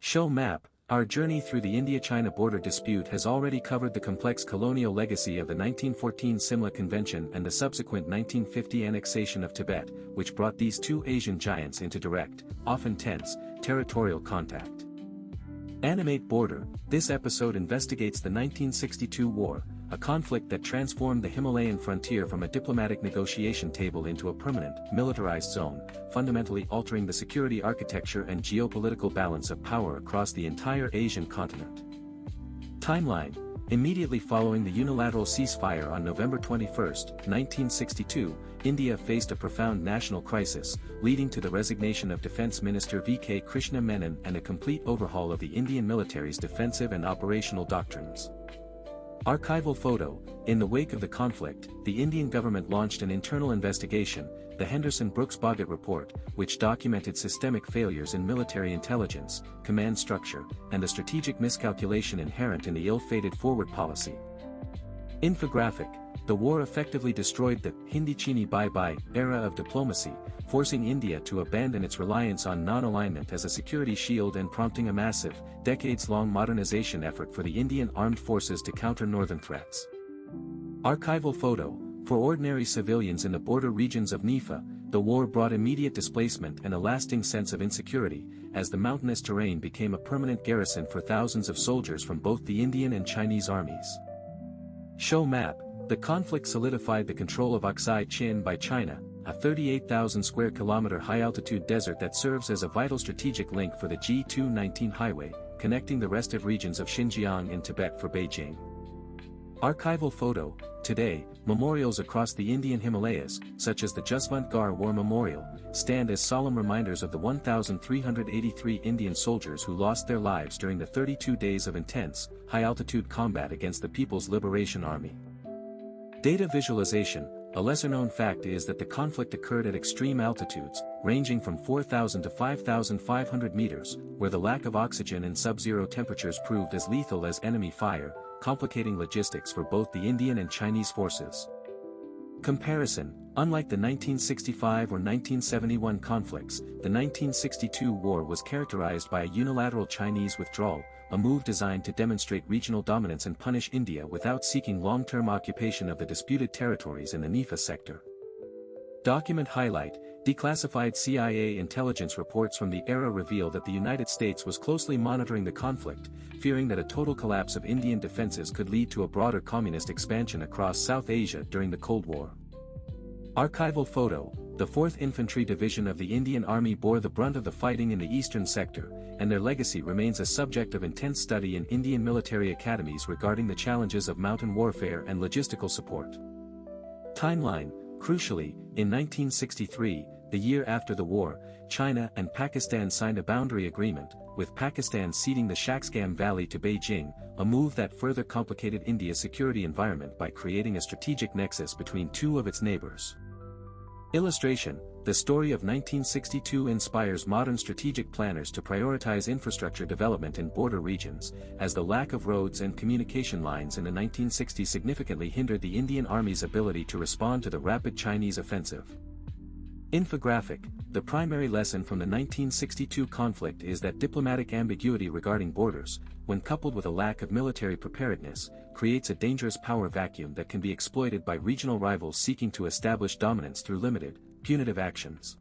Show map. Our journey through the India-China border dispute has already covered the complex colonial legacy of the 1914 Simla Convention and the subsequent 1950 annexation of Tibet, which brought these two Asian giants into direct, often tense, territorial contact. Animate Border. This episode investigates the 1962 war, a conflict that transformed the Himalayan frontier from a diplomatic negotiation table into a permanent, militarized zone, fundamentally altering the security architecture and geopolitical balance of power across the entire Asian continent. Timeline. Immediately following the unilateral ceasefire on November 21, 1962, India faced a profound national crisis, leading to the resignation of Defense Minister V.K. Krishna Menon and a complete overhaul of the Indian military's defensive and operational doctrines. Archival photo. In the wake of the conflict, the Indian government launched an internal investigation, the Henderson Brooks-Bhagat report, which documented systemic failures in military intelligence, command structure, and the strategic miscalculation inherent in the ill-fated forward policy. Infographic. The war effectively destroyed the Hindi Chini bye-bye era of diplomacy, forcing India to abandon its reliance on non-alignment as a security shield and prompting a massive, decades-long modernization effort for the Indian armed forces to counter northern threats. Archival photo. For ordinary civilians in the border regions of NIFA, the war brought immediate displacement and a lasting sense of insecurity, as the mountainous terrain became a permanent garrison for thousands of soldiers from both the Indian and Chinese armies. Show map. The conflict solidified the control of Aksai Chin by China, a 38,000 square kilometer high-altitude desert that serves as a vital strategic link for the G219 highway, connecting the restive regions of Xinjiang and Tibet for Beijing. Archival photo. Today, memorials across the Indian Himalayas, such as the Jaswant War Memorial, stand as solemn reminders of the 1,383 Indian soldiers who lost their lives during the 32 days of intense, high-altitude combat against the People's Liberation Army. Data visualization. A lesser-known fact is that the conflict occurred at extreme altitudes, ranging from 4,000 to 5,500 meters, where the lack of oxygen and sub-zero temperatures proved as lethal as enemy fire, complicating logistics for both the Indian and Chinese forces. Comparison. Unlike the 1965 or 1971 conflicts, the 1962 war was characterized by a unilateral Chinese withdrawal, a move designed to demonstrate regional dominance and punish India without seeking long-term occupation of the disputed territories in the NIFA sector. Document highlight. Declassified CIA intelligence reports from the era reveal that the United States was closely monitoring the conflict, fearing that a total collapse of Indian defenses could lead to a broader communist expansion across South Asia during the Cold War. Archival photo. The 4th Infantry Division of the Indian Army bore the brunt of the fighting in the eastern sector, and their legacy remains a subject of intense study in Indian military academies regarding the challenges of mountain warfare and logistical support. Timeline. Crucially, in 1963, the year after the war, China and Pakistan signed a boundary agreement, with Pakistan ceding the Shaksgam Valley to Beijing, a move that further complicated India's security environment by creating a strategic nexus between two of its neighbors. Illustration. The story of 1962 inspires modern strategic planners to prioritize infrastructure development in border regions, as the lack of roads and communication lines in the 1960s significantly hindered the Indian Army's ability to respond to the rapid Chinese offensive. Infographic. The primary lesson from the 1962 conflict is that diplomatic ambiguity regarding borders, when coupled with a lack of military preparedness, creates a dangerous power vacuum that can be exploited by regional rivals seeking to establish dominance through limited, punitive actions.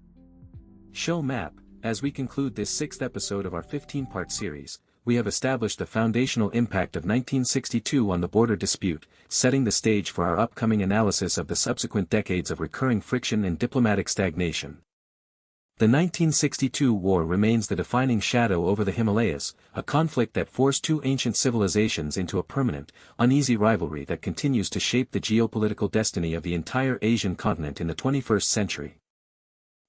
Show map. As we conclude this 6th episode of our 15-part series, we have established the foundational impact of 1962 on the border dispute, setting the stage for our upcoming analysis of the subsequent decades of recurring friction and diplomatic stagnation. The 1962 war remains the defining shadow over the Himalayas, a conflict that forced two ancient civilizations into a permanent, uneasy rivalry that continues to shape the geopolitical destiny of the entire Asian continent in the 21st century.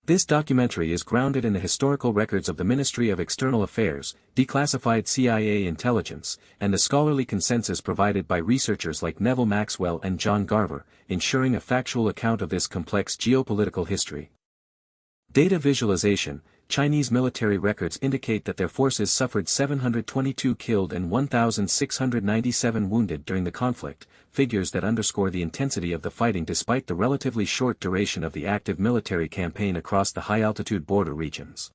This documentary is grounded in the historical records of the Ministry of External Affairs, declassified CIA intelligence, and the scholarly consensus provided by researchers like Neville Maxwell and John Garver, ensuring a factual account of this complex geopolitical history. Data visualization. Chinese military records indicate that their forces suffered 722 killed and 1,697 wounded during the conflict, figures that underscore the intensity of the fighting despite the relatively short duration of the active military campaign across the high-altitude border regions.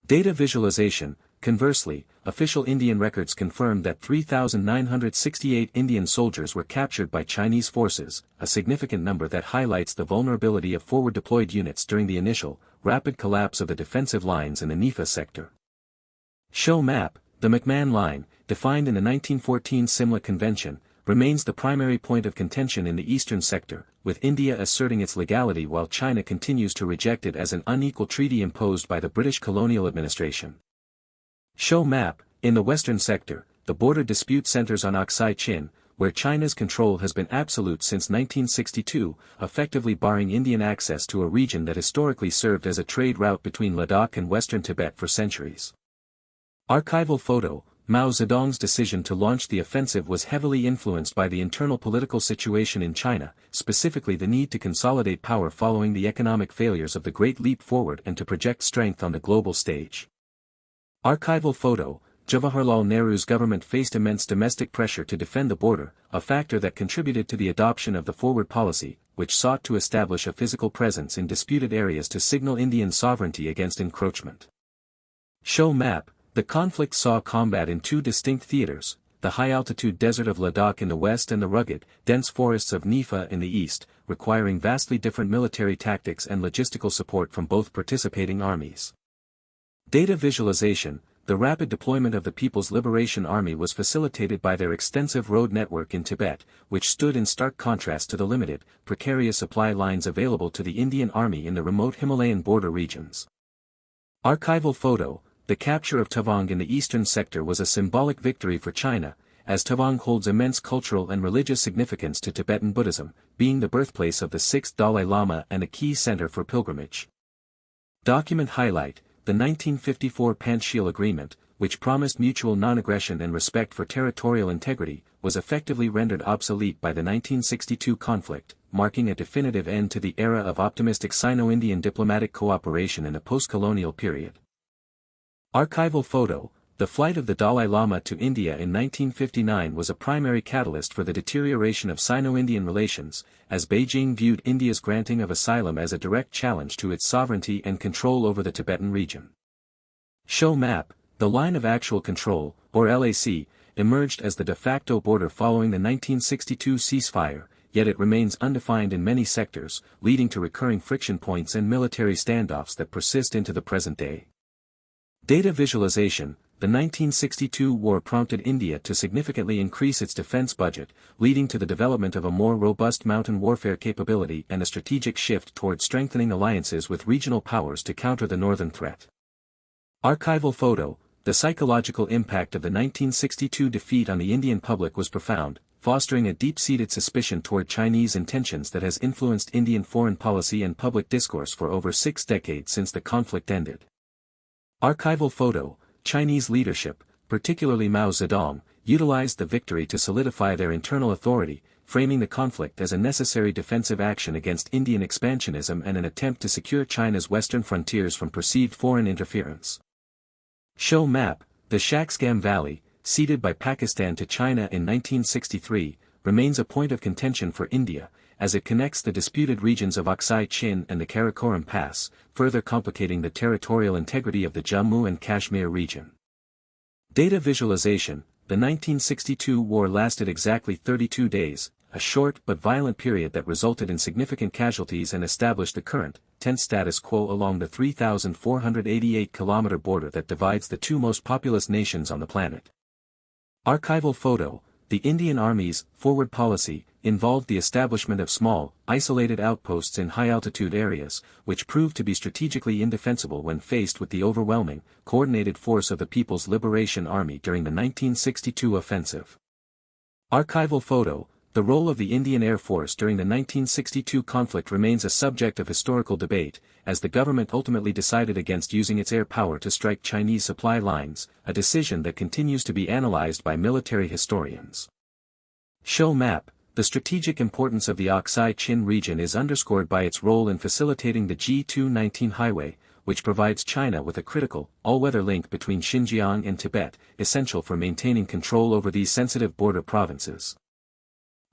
Data visualization. Conversely, official Indian records confirmed that 3,968 Indian soldiers were captured by Chinese forces, a significant number that highlights the vulnerability of forward-deployed units during the initial, rapid collapse of the defensive lines in the Nifa sector. Show map. The McMahon Line, defined in the 1914 Simla Convention, remains the primary point of contention in the eastern sector, with India asserting its legality while China continues to reject it as an unequal treaty imposed by the British colonial administration. Show map. In the western sector, the border dispute centers on Aksai Chin, where China's control has been absolute since 1962, effectively barring Indian access to a region that historically served as a trade route between Ladakh and western Tibet for centuries. Archival photo. Mao Zedong's decision to launch the offensive was heavily influenced by the internal political situation in China, specifically the need to consolidate power following the economic failures of the Great Leap Forward and to project strength on the global stage. Archival photo. Jawaharlal Nehru's government faced immense domestic pressure to defend the border, a factor that contributed to the adoption of the forward policy, which sought to establish a physical presence in disputed areas to signal Indian sovereignty against encroachment. Show map. The conflict saw combat in two distinct theaters, the high-altitude desert of Ladakh in the west and the rugged, dense forests of Nifa in the east, requiring vastly different military tactics and logistical support from both participating armies. Data visualization. The rapid deployment of the People's Liberation Army was facilitated by their extensive road network in Tibet, which stood in stark contrast to the limited, precarious supply lines available to the Indian Army in the remote Himalayan border regions. Archival photo. The capture of Tawang in the eastern sector was a symbolic victory for China, as Tawang holds immense cultural and religious significance to Tibetan Buddhism, being the birthplace of the 6th Dalai Lama and a key center for pilgrimage. Document highlight. The 1954 Panchsheel Agreement, which promised mutual non-aggression and respect for territorial integrity, was effectively rendered obsolete by the 1962 conflict, marking a definitive end to the era of optimistic Sino-Indian diplomatic cooperation in a post-colonial period. Archival photo. The flight of the Dalai Lama to India in 1959 was a primary catalyst for the deterioration of Sino-Indian relations, as Beijing viewed India's granting of asylum as a direct challenge to its sovereignty and control over the Tibetan region. Show map. The Line of Actual Control, or LAC, emerged as the de facto border following the 1962 ceasefire, yet it remains undefined in many sectors, leading to recurring friction points and military standoffs that persist into the present day. Data visualization. The 1962 war prompted India to significantly increase its defense budget, leading to the development of a more robust mountain warfare capability and a strategic shift toward strengthening alliances with regional powers to counter the northern threat. Archival photo. The psychological impact of the 1962 defeat on the Indian public was profound, fostering a deep-seated suspicion toward Chinese intentions that has influenced Indian foreign policy and public discourse for over 6 decades since the conflict ended. Archival photo. Chinese leadership, particularly Mao Zedong, utilized the victory to solidify their internal authority, framing the conflict as a necessary defensive action against Indian expansionism and an attempt to secure China's western frontiers from perceived foreign interference. Show map. The Shaksgam Valley, ceded by Pakistan to China in 1963, remains a point of contention for India, as it connects the disputed regions of Aksai Chin and the Karakoram Pass, further complicating the territorial integrity of the Jammu and Kashmir region. Data visualization. The 1962 war lasted exactly 32 days, a short but violent period that resulted in significant casualties and established the current, tense status quo along the 3,488-kilometer border that divides the two most populous nations on the planet. Archival photo. The Indian Army's forward policy involved the establishment of small, isolated outposts in high-altitude areas, which proved to be strategically indefensible when faced with the overwhelming, coordinated force of the People's Liberation Army during the 1962 offensive. Archival photo. The role of the Indian Air Force during the 1962 conflict remains a subject of historical debate, as the government ultimately decided against using its air power to strike Chinese supply lines, a decision that continues to be analyzed by military historians. Show map. The strategic importance of the Aksai Chin region is underscored by its role in facilitating the G219 highway, which provides China with a critical, all-weather link between Xinjiang and Tibet, essential for maintaining control over these sensitive border provinces.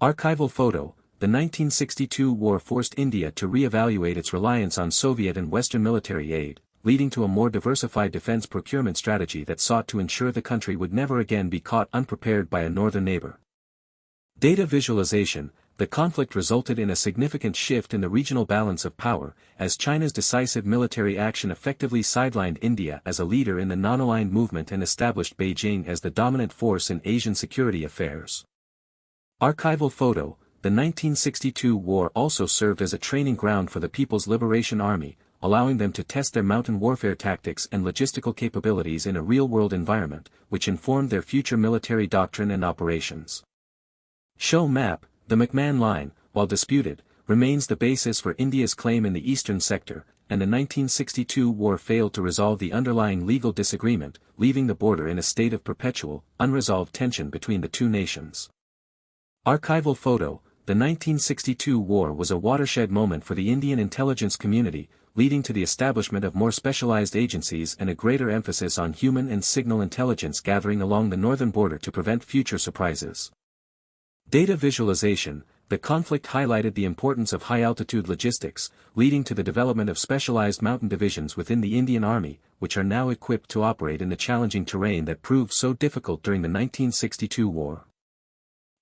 Archival photo. The 1962 war forced India to re-evaluate its reliance on Soviet and Western military aid, leading to a more diversified defense procurement strategy that sought to ensure the country would never again be caught unprepared by a northern neighbor. Data visualization. The conflict resulted in a significant shift in the regional balance of power, as China's decisive military action effectively sidelined India as a leader in the non-aligned movement and established Beijing as the dominant force in Asian security affairs. Archival photo. The 1962 war also served as a training ground for the People's Liberation Army, allowing them to test their mountain warfare tactics and logistical capabilities in a real-world environment, which informed their future military doctrine and operations. Show map. The McMahon Line, while disputed, remains the basis for India's claim in the eastern sector, and the 1962 war failed to resolve the underlying legal disagreement, leaving the border in a state of perpetual, unresolved tension between the two nations. Archival photo. The 1962 war was a watershed moment for the Indian intelligence community, leading to the establishment of more specialized agencies and a greater emphasis on human and signal intelligence gathering along the northern border to prevent future surprises. Data visualization. The conflict highlighted the importance of high-altitude logistics, leading to the development of specialized mountain divisions within the Indian Army, which are now equipped to operate in the challenging terrain that proved so difficult during the 1962 war.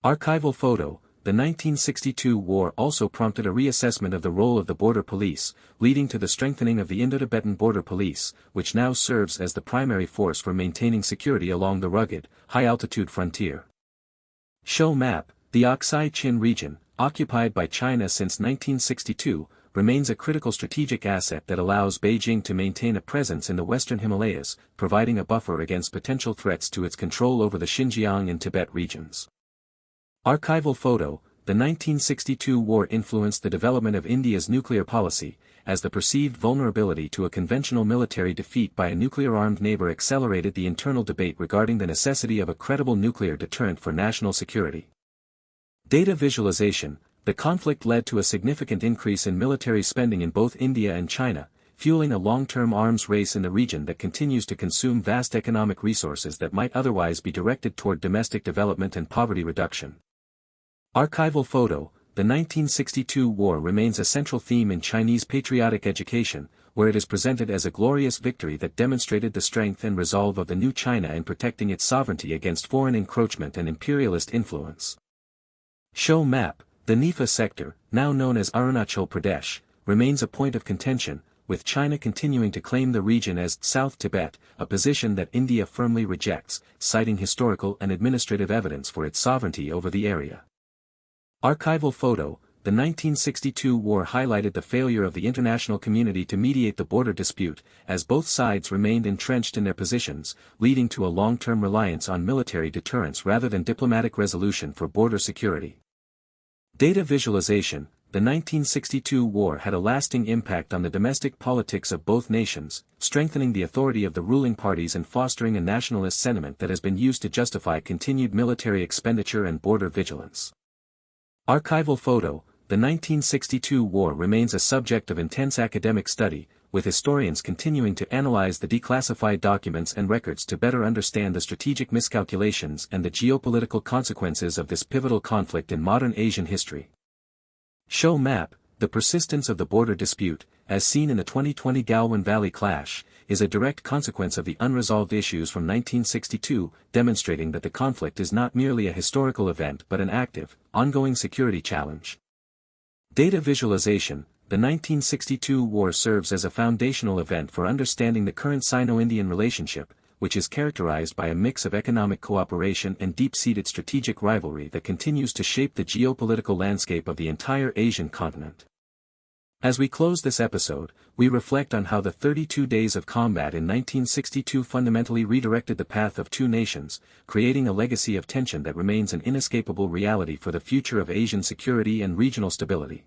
Archival photo. The 1962 war also prompted a reassessment of the role of the border police, leading to the strengthening of the Indo-Tibetan Border Police, which now serves as the primary force for maintaining security along the rugged, high-altitude frontier. Show map. The Aksai Chin region, occupied by China since 1962, remains a critical strategic asset that allows Beijing to maintain a presence in the western Himalayas, providing a buffer against potential threats to its control over the Xinjiang and Tibet regions. Archival photo. The 1962 war influenced the development of India's nuclear policy, as the perceived vulnerability to a conventional military defeat by a nuclear-armed neighbor accelerated the internal debate regarding the necessity of a credible nuclear deterrent for national security. Data visualization. The conflict led to a significant increase in military spending in both India and China, fueling a long-term arms race in the region that continues to consume vast economic resources that might otherwise be directed toward domestic development and poverty reduction. Archival photo. The 1962 war remains a central theme in Chinese patriotic education, where it is presented as a glorious victory that demonstrated the strength and resolve of the new China in protecting its sovereignty against foreign encroachment and imperialist influence. Show map. The Nepha sector, now known as Arunachal Pradesh, remains a point of contention, with China continuing to claim the region as South Tibet, a position that India firmly rejects, citing historical and administrative evidence for its sovereignty over the area. Archival photo. The 1962 war highlighted the failure of the international community to mediate the border dispute, as both sides remained entrenched in their positions, leading to a long-term reliance on military deterrence rather than diplomatic resolution for border security. Data visualization. The 1962 war had a lasting impact on the domestic politics of both nations, strengthening the authority of the ruling parties and fostering a nationalist sentiment that has been used to justify continued military expenditure and border vigilance. Archival photo. The 1962 war remains a subject of intense academic study, with historians continuing to analyze the declassified documents and records to better understand the strategic miscalculations and the geopolitical consequences of this pivotal conflict in modern Asian history. Show map. The persistence of the border dispute, as seen in the 2020 Galwan Valley clash, is a direct consequence of the unresolved issues from 1962, demonstrating that the conflict is not merely a historical event but an active, ongoing security challenge. Data visualization. The 1962 war serves as a foundational event for understanding the current Sino-Indian relationship, which is characterized by a mix of economic cooperation and deep-seated strategic rivalry that continues to shape the geopolitical landscape of the entire Asian continent. As we close this episode, we reflect on how the 32 days of combat in 1962 fundamentally redirected the path of two nations, creating a legacy of tension that remains an inescapable reality for the future of Asian security and regional stability.